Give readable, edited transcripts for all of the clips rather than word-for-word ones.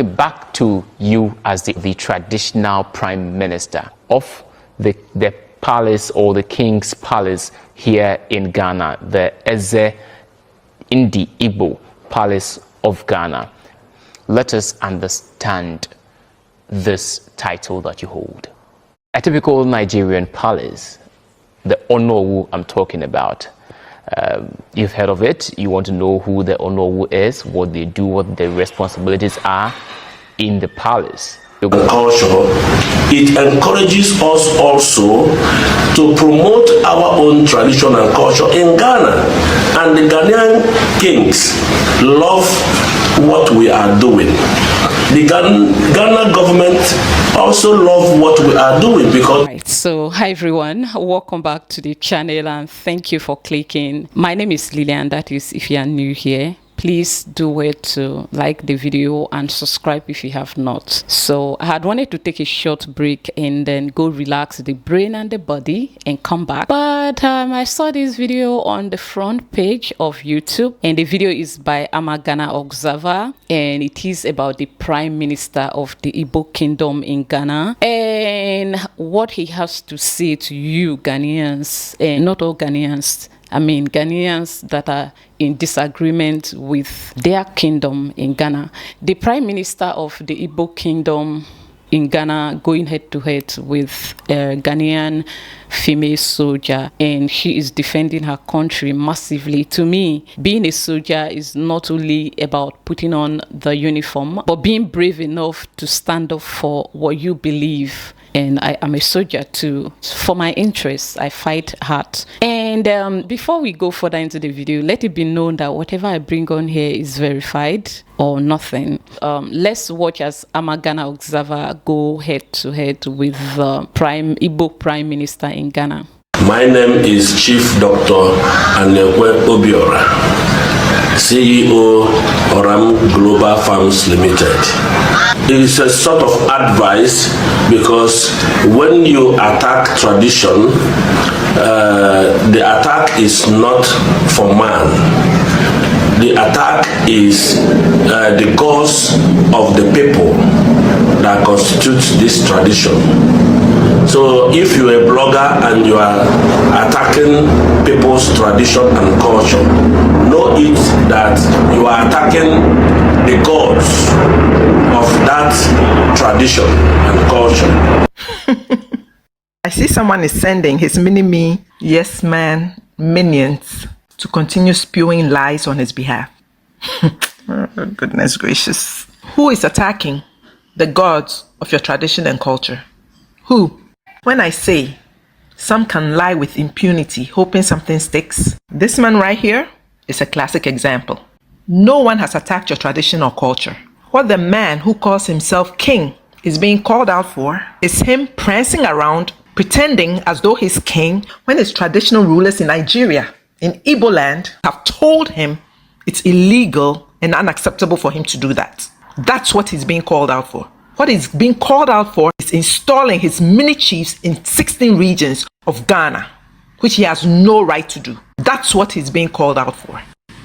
Back to you as the traditional prime minister of the palace or the king's palace here in Ghana, the Eze in the Igbo palace of Ghana. Let us understand this title that you hold. A typical Nigerian palace, the Onowu I'm talking about. You've heard of it. You want to know who the Onowu is, what they do, what their responsibilities are in the palace. Culture, it encourages us also to promote our own tradition and culture in Ghana. And the Ghanaian kings love what we are doing. The Ghana government also love what we are doing because... Right, so hi everyone, welcome back to the channel and thank you for clicking. My name is Lillian, that is if you are new here. Please do it to like the video and subscribe if you have not. So I had wanted to take a short break and then go relax the brain and the body and come back. But I saw this video on the front page of YouTube, and the video is by Ghana Observer, and it is about the Prime Minister of the Igbo Kingdom in Ghana and what he has to say to you Ghanaians, and not all Ghanaians. I mean, Ghanaians that are in disagreement with their kingdom in Ghana. The Prime Minister of the Igbo Kingdom in Ghana going head to head with a Ghanaian female soldier, and she is defending her country massively. To me, being a soldier is not only about putting on the uniform, but being brave enough to stand up for what you believe. And I am a soldier too. For my interests, I fight hard. And before we go further into the video, let it be known that whatever I bring on here is verified or nothing. Let's watch as Ghana Observer go head to head with the Igbo Prime Minister in Ghana. My name is Chief Dr. Anekwe Obiora, CEO Oram Global Farms Limited. It is a sort of advice because when you attack tradition, the attack is not for man. The attack is the cause of the people that constitutes this tradition. So if you're a blogger and you are attacking people's tradition and culture, know it that you are attacking the gods of that tradition and culture. I see someone is sending his mini-me, yes man, minions to continue spewing lies on his behalf. Oh, goodness gracious. Who is attacking the gods of your tradition and culture? Who? When I say some can lie with impunity, hoping something sticks, this man right here is a classic example. No one has attacked your tradition or culture. What the man who calls himself king is being called out for is him prancing around, pretending as though he's king when his traditional rulers in Nigeria, in Igbo land, have told him it's illegal and unacceptable for him to do that. That's what he's being called out for. What he's being called out for is installing his mini chiefs in 16 regions of Ghana, which he has no right to do. That's what he's being called out for.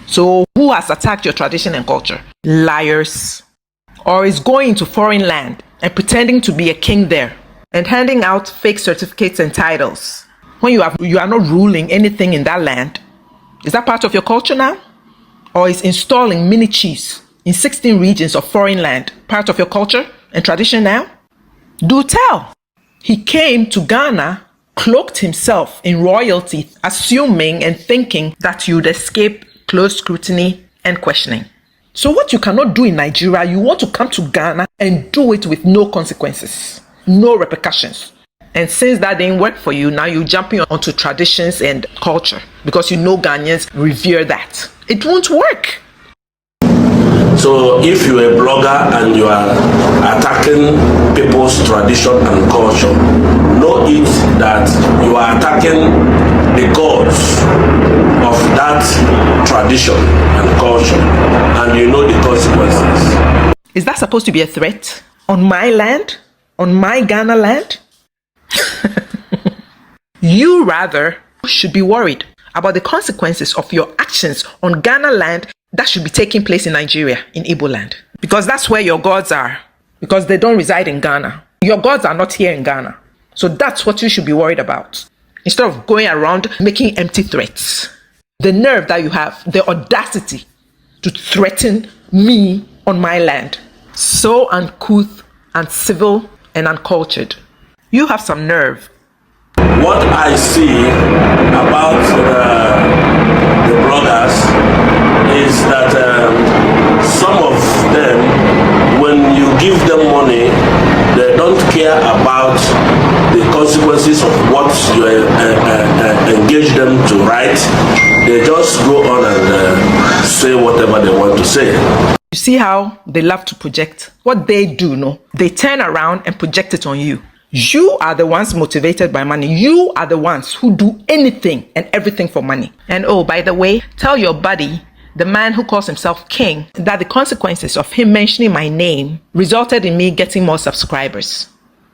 So who has attacked your tradition and culture? Liars. Or is going to foreign land and pretending to be a king there and handing out fake certificates and titles when you are not ruling anything in that land. Is that part of your culture now? Or is installing mini chiefs in 16 regions of foreign land part of your culture and tradition now? Do tell. He came to Ghana, cloaked himself in royalty, assuming and thinking that you'd escape close scrutiny and questioning. So what you cannot do in Nigeria, you want to come to Ghana and do it with no consequences, no repercussions. And since that didn't work for you, now you're jumping onto traditions and culture because you know Ghanaians revere that. It won't work. So if you're a blogger and you are attacking people's tradition and culture, know it that you are attacking the gods of that tradition and culture, and you know the consequences. Is that supposed to be a threat? On my land? On my Ghana land? You rather should be worried about the consequences of your actions on Ghana land that should be taking place in Nigeria, in Igbo land. Because that's where your gods are. Because they don't reside in Ghana. Your gods are not here in Ghana. So that's what you should be worried about. Instead of going around making empty threats. The nerve that you have, the audacity to threaten me on my land. So uncouth and civil and uncultured. You have some nerve. What I see about the bloggers is that some of them, when you give them money, they don't care about the consequences of what you engage them to write. They just go on and say whatever they want to say. You see how they love to project? What they do, no? They turn around and project it on you. You are the ones motivated by money. You are the ones who do anything and everything for money. And oh, by the way, tell your buddy, the man who calls himself king, that the consequences of him mentioning my name resulted in me getting more subscribers.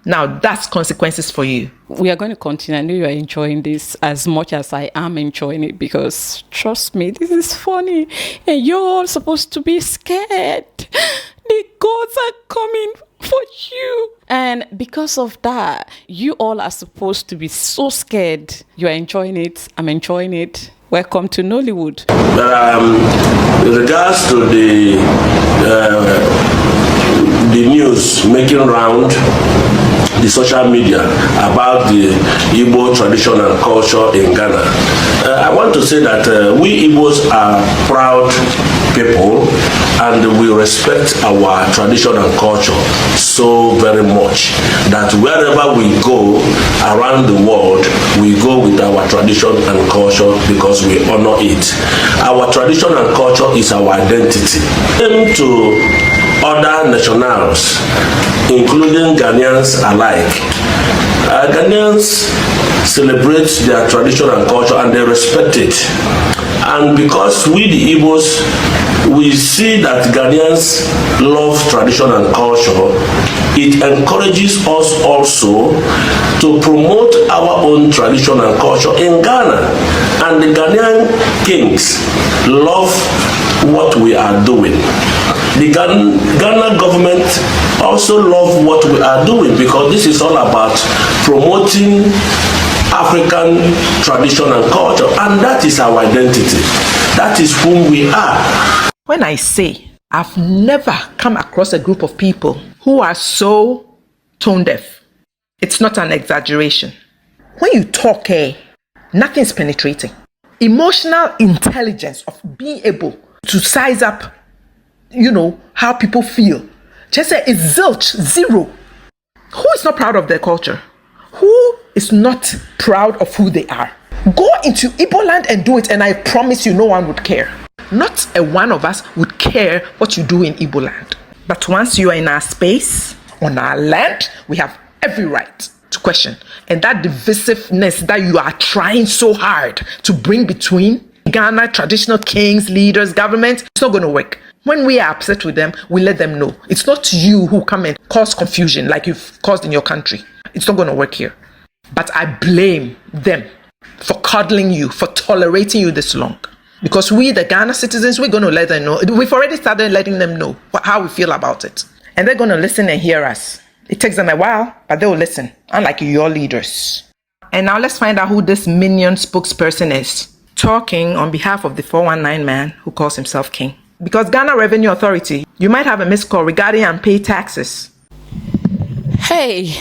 Now that's consequences for you. We are going to continue. I know you are enjoying this as much as I am enjoying it, because trust me, this is funny and you're all supposed to be scared. The gods are coming for you. And because of that, you all are supposed to be so scared. You are enjoying it. I'm enjoying it. Welcome to Nollywood. With regards to the news making round the social media about the Igbo tradition and culture in Ghana, I want to say that we Igbos are proud people and we respect our tradition and culture so very much that wherever we go around the world, we go with our tradition and culture because we honor it. Our tradition and culture is our identity. Same to other nationals, including Ghanaians alike. Ghanaians celebrate their tradition and culture and they respect it. And because we the Igbos, we see that Ghanaians love tradition and culture, it encourages us also to promote our own tradition and culture in Ghana. And the Ghanaian kings love what we are doing. The Ghana government also love what we are doing because this is all about promoting African tradition and culture, and that is our identity. That is whom we are. When I say I've never come across a group of people who are so tone deaf, it's not an exaggeration. When you talk, nothing's penetrating. Emotional intelligence of being able to size up, how people feel. Just say it's zilch, zero. Who is not proud of their culture? Who is not proud of who they are? Go into Igbo land and do it, and I promise you no one would care. Not a one of us would care what you do in Igbo land. But once you are in our space, on our land, we have every right to question. And that divisiveness that you are trying so hard to bring between Ghana, traditional kings, leaders, government, it's not going to work. When we are upset with them, we let them know. It's not you who come and cause confusion like you've caused in your country. It's not going to work here. But I blame them for coddling you, for tolerating you this long. Because we, the Ghana citizens, we're going to let them know. We've already started letting them know how we feel about it. And they're going to listen and hear us. It takes them a while, but they will listen, unlike your leaders. And now let's find out who this minion spokesperson is, talking on behalf of the 419 man who calls himself king. Because Ghana Revenue Authority, you might have a missed call regarding unpaid taxes. Hey,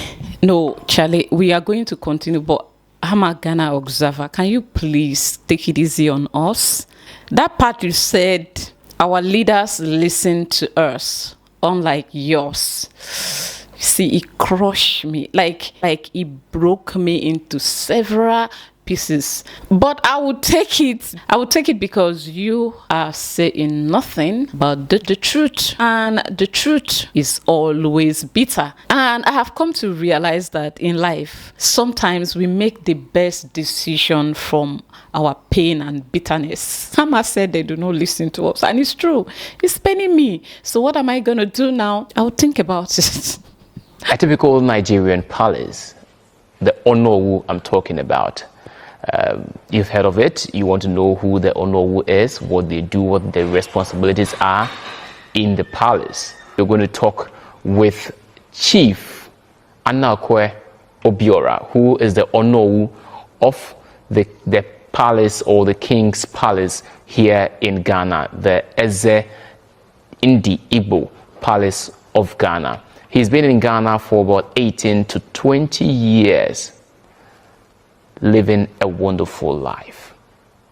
no, Charlie, we are going to continue, but I'm a Ghana observer. Can you please take it easy on us? That part you said, our leaders listen to us, unlike yours. See, it crushed me, like it broke me into several pieces. But I would take it because you are saying nothing but the truth, and the truth is always bitter. And I have come to realize that in life, sometimes we make the best decision from our pain and bitterness. Sama said they do not listen to us, and it's true. It's paining me. So what am I going to do now? I'll think about it. A typical Nigerian palace, the Onowu I'm talking about. You've heard of it. You want to know who the Onowu is, what they do, what their responsibilities are in the palace. We're going to talk with Chief Anakwe Obiora, who is the Onowu of the palace or the king's palace here in Ghana, the Eze in the Igbo palace of Ghana. He's been in Ghana for about 18 to 20 years, living a wonderful life.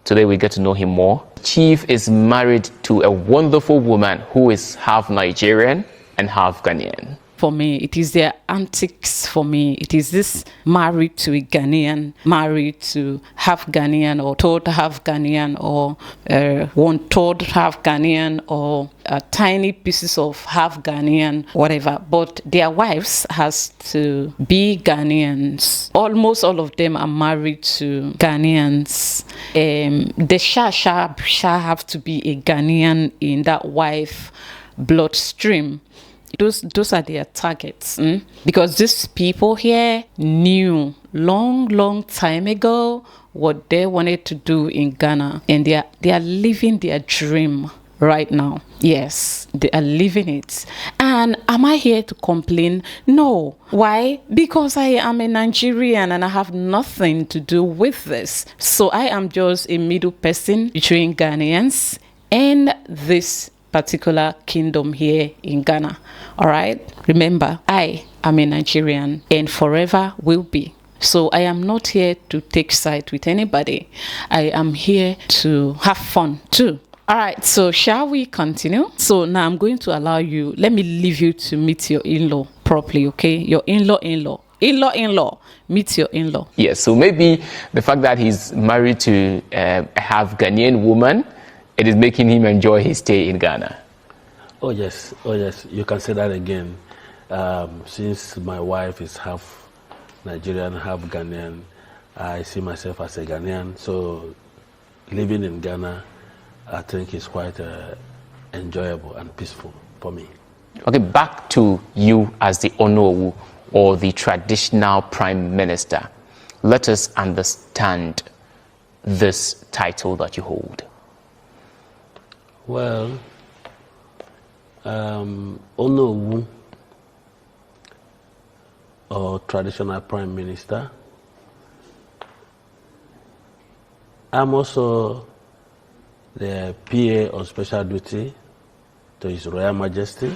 Today we get to know him more. Chief is married to a wonderful woman who is half Nigerian and half Ghanaian. For me, it is their antics for me. It is this married to a Ghanaian, married to half Ghanaian or third half Ghanaian or 1/3 half Ghanaian or tiny pieces of half Ghanaian, whatever. But their wives has to be Ghanaians. Almost all of them are married to Ghanaians. The Shah have to be a Ghanaian in that wife bloodstream. Those are their targets, because these people here knew long time ago what they wanted to do in Ghana, and they are living their dream right now. Yes, they are living it. And am I here to complain? No. Why? Because I am a Nigerian and I have nothing to do with this. So I am just a middle person between Ghanaians and this particular kingdom here in Ghana. All right, remember, I am a Nigerian and forever will be. So I am not here to take side with anybody. I am here to have fun too. All right, so shall we continue? So now I'm going to allow you, let me leave you to meet your in-law properly, okay? Your in-law, meet your in-law. Yes, so maybe the fact that he's married to a half Ghanaian woman, it is making him enjoy his stay in Ghana. Oh yes, you can say that again. Since my wife is half Nigerian, half Ghanaian, I see myself as a Ghanaian. So living in Ghana, I think is quite enjoyable and peaceful for me. Okay, back to you as the Onowu or the traditional prime minister. Let us understand this title that you hold. Well, Onowu or traditional prime minister. I'm also the PA on special duty to His Royal Majesty.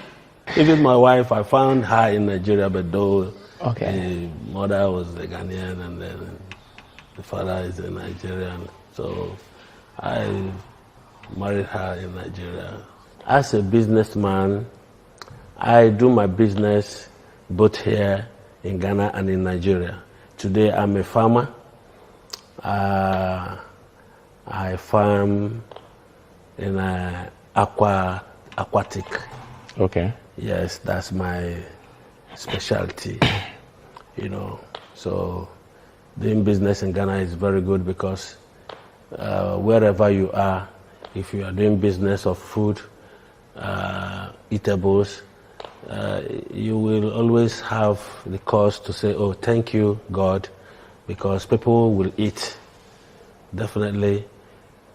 Even my wife, I found her in Nigeria, but though the mother was a Ghanaian and then the father is a Nigerian, so I married her in Nigeria. As a businessman, I do my business both here in Ghana and in Nigeria. Today I'm a farmer. I farm in aquatic. Okay. Yes, that's my specialty. So doing business in Ghana is very good because wherever you are, if you are doing business of food, eatables, you will always have the cause to say, oh, thank you, God, because people will eat. Definitely,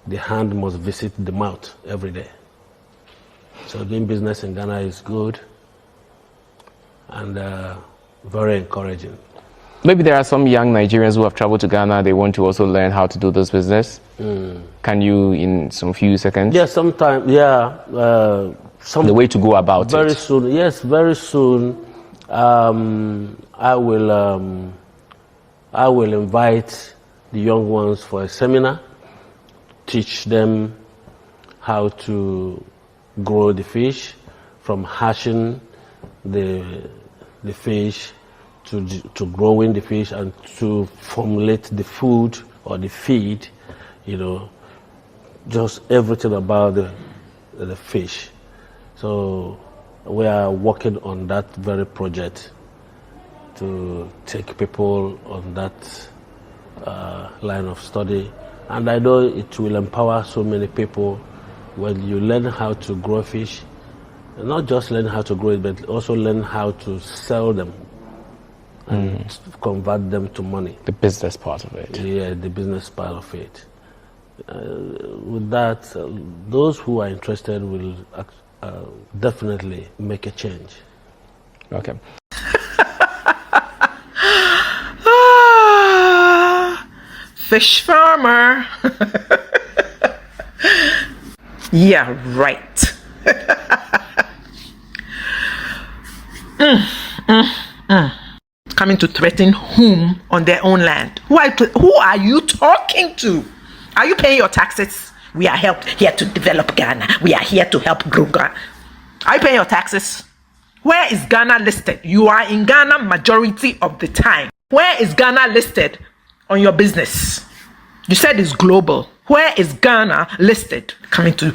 the hand must visit the mouth every day. So doing business in Ghana is good and very encouraging. Maybe there are some young Nigerians who have traveled to Ghana. They want to also learn how to do this business. Can you, in some few seconds? Yeah, sometime. Yeah, the way to go about very it. Soon. Yes, very soon. I will invite the young ones for a seminar, teach them how to grow the fish, from hatching the fish to growing the fish and to formulate the food or the feed, just everything about the fish. So we are working on that very project to take people on that line of study. And I know it will empower so many people when you learn how to grow fish, and not just learn how to grow it, but also learn how to sell them and convert them to money. The business part of it. Yeah, the business part of it. With that, those who are interested will definitely make a change. Okay. Fish farmer. Yeah, right. Coming to threaten whom on their own land? Who are you talking to? Are you paying your taxes? We are here to develop Ghana. We are here to help grow Ghana. Are you paying your taxes? Where is Ghana listed? You are in Ghana majority of the time. Where is Ghana listed on your business? You said it's global. Where is Ghana listed? Coming to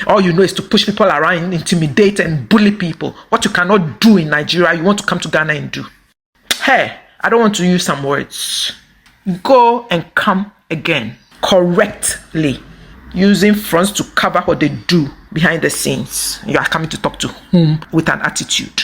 all you know is to push people around, intimidate and bully people. What you cannot do in Nigeria, you want to come to Ghana and do. Hey, I don't want to use some words. Go and come again correctly, using fronts to cover what they do behind the scenes. You are coming to talk to whom with an attitude.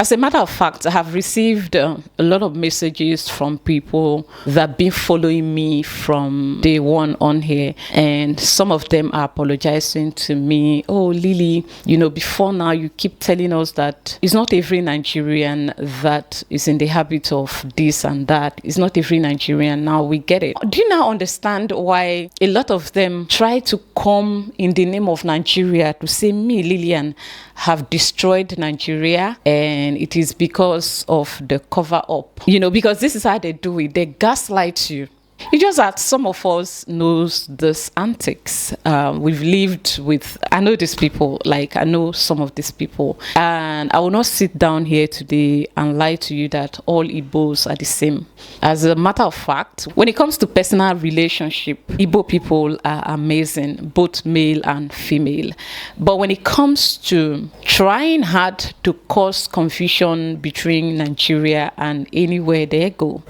As a matter of fact, I have received a lot of messages from people that have been following me from day one on here. And some of them are apologizing to me. Oh, Lily, before now you keep telling us that it's not every Nigerian that is in the habit of this and that. It's not every Nigerian. Now we get it. Do you now understand why a lot of them try to come in the name of Nigeria to say me, Lillian, have destroyed Nigeria, and it is because of the cover up, because this is how they do it. They gaslight you. It's just that some of us knows this antics. We've lived with, I know these people, I know some of these people, and I will not sit down here today and lie to you that all Igbos are the same. As a matter of fact, when it comes to personal relationship, Igbo people are amazing, both male and female. But when it comes to trying hard to cause confusion between Nigeria and anywhere they go,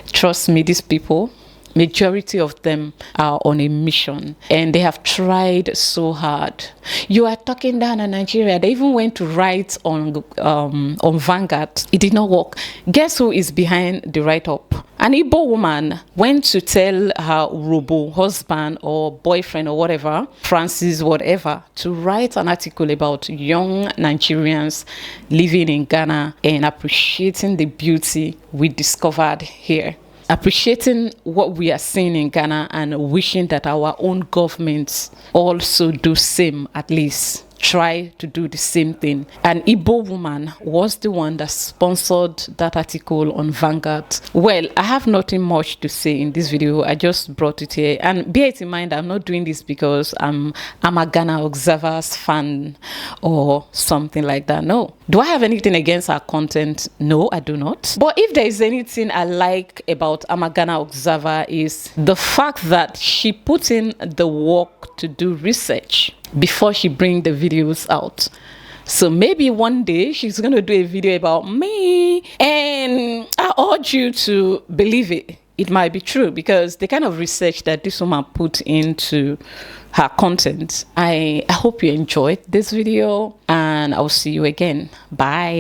trust me, these people, majority of them are on a mission, and they have tried so hard. You are talking down on Nigeria. They even went to write on Vanguard. It did not work. Guess who is behind the write-up? An Igbo woman went to tell her robo husband or boyfriend or whatever, Francis, whatever, to write an article about young Nigerians living in Ghana and appreciating the beauty we discovered here. Appreciating what we are seeing in Ghana and wishing that our own governments also do same, at least try to do the same thing. An Igbo woman was the one that sponsored that article on Vanguard. Well, I have nothing much to say in this video. I just brought it here, and bear it in mind, I'm not doing this because I'm a Ghana Observer's fan or something like that. No. Do I have anything against her content? No, I do not. But if there is anything I like about Ghana Observer is the fact that she put in the work to do research before she bring the videos out. So maybe one day she's going to do a video about me, and I urge you to believe it. It might be true, because the kind of research that this woman put into her content. I hope you enjoyed this video, and I'll see you again. Bye.